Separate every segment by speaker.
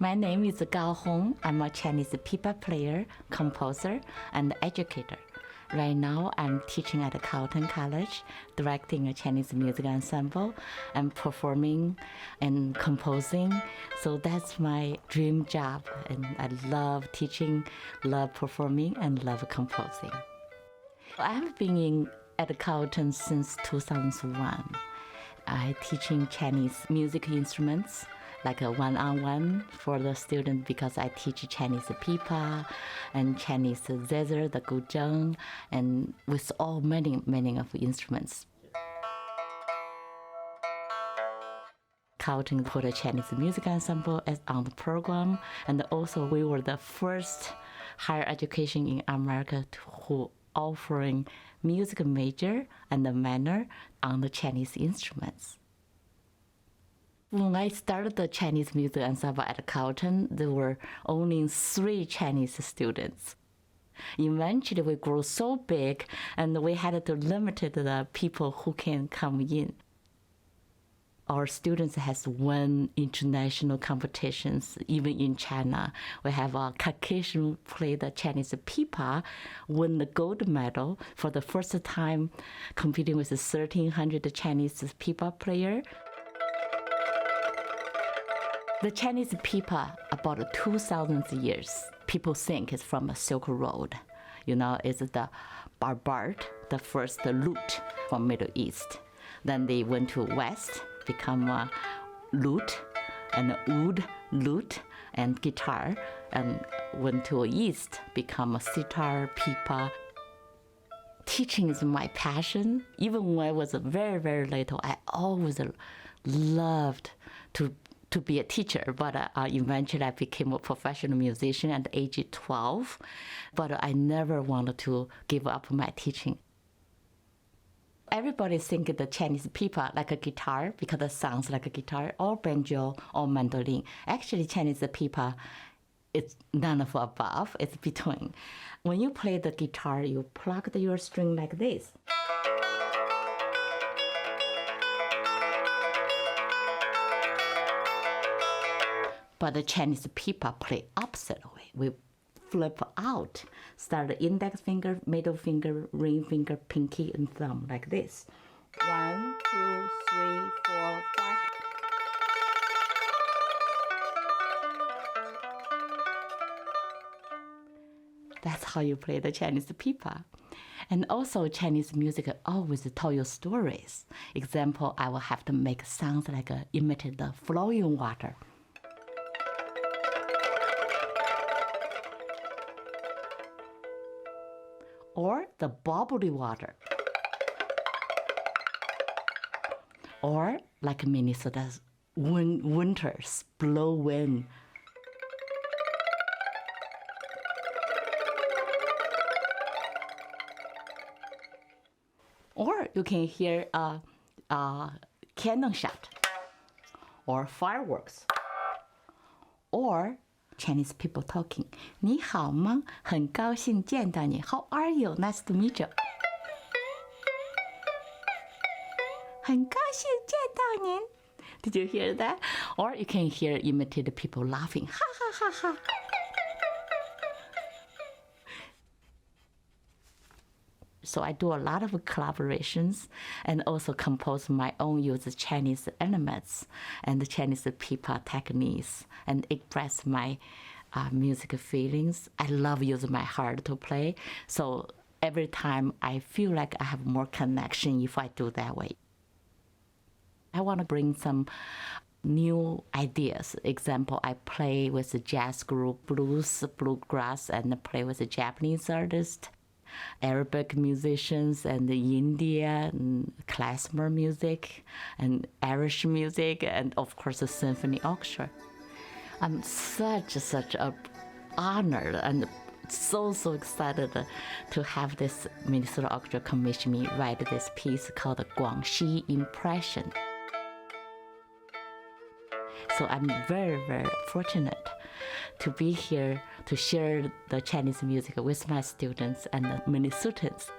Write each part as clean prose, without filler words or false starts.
Speaker 1: My name is Gao Hong. I'm a Chinese Pipa player, composer, and educator. Right now, I'm teaching at Carleton College, directing a Chinese music ensemble, and performing and composing. So that's my dream job, and I love teaching, love performing, and love composing. I have been at Carleton since 2001. I teaching Chinese music instruments, like a one-on-one for the student because I teach Chinese Pipa and Chinese zither, the guzheng, and with all many of instruments. Carleton put a Chinese music ensemble on the program, and also we were the first higher education in America who offering music major and a minor on the Chinese instruments. When I started the Chinese music ensemble at Carleton, there were only 3 Chinese students. Eventually, we grew so big, and we had to limit the people who can come in. Our students has won international competitions, even in China. We have a Caucasian play the Chinese Pipa, won the gold medal for the first time competing with 1,300 Chinese Pipa player. The Chinese Pipa, about 2,000 years, people think it's from a Silk Road. It's the barbart, the first lute from Middle East. Then they went to West, become a lute, and oud, lute, and guitar, and went to East, become a sitar, pipa. Teaching is my passion. Even when I was very, very little, I always loved to be a teacher, but eventually I became a professional musician at age 12, but I never wanted to give up my teaching. Everybody think the Chinese Pipa like a guitar because it sounds like a guitar, or banjo, or mandolin. Actually, Chinese Pipa, it's none of above, it's between. When you play the guitar, you plug your string like this. But the Chinese Pipa play opposite way. We flip out, start the index finger, middle finger, ring finger, pinky, and thumb like this. 1, 2, 3, 4, 5. That's how you play the Chinese Pipa. And also Chinese music always tell you stories. Example, I will have to make sounds like imitate the flowing water. Or the bubbly water. Or like Minnesota's winters, blow wind. Or you can hear a cannon shot, or fireworks, or Chinese people talking. 你好吗？很高兴见到你。How are you? Nice to meet you. 很高兴见到您。Did you hear that? Or you can hear imitate people laughing. Ha ha ha ha. So I do a lot of collaborations and also compose my own use Chinese elements and the Chinese Pipa techniques and express my music feelings. I love using my heart to play. So every time I feel like I have more connection if I do that way. I want to bring some new ideas. Example, I play with a jazz group, blues, bluegrass, and play with a Japanese artist. Arabic musicians and India and klezmer music and Irish music and of course the symphony orchestra. I'm such a honored and so excited to have this Minnesota Orchestra commission me write this piece called the Guangxi Impression. So I'm very fortunate to be here to share the Chinese music with my students and the Minnesotans.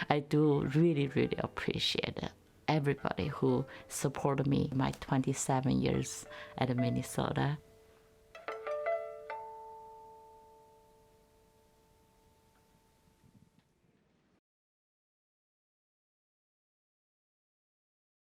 Speaker 1: I do really appreciate everybody who supported me my 27 years at Minnesota.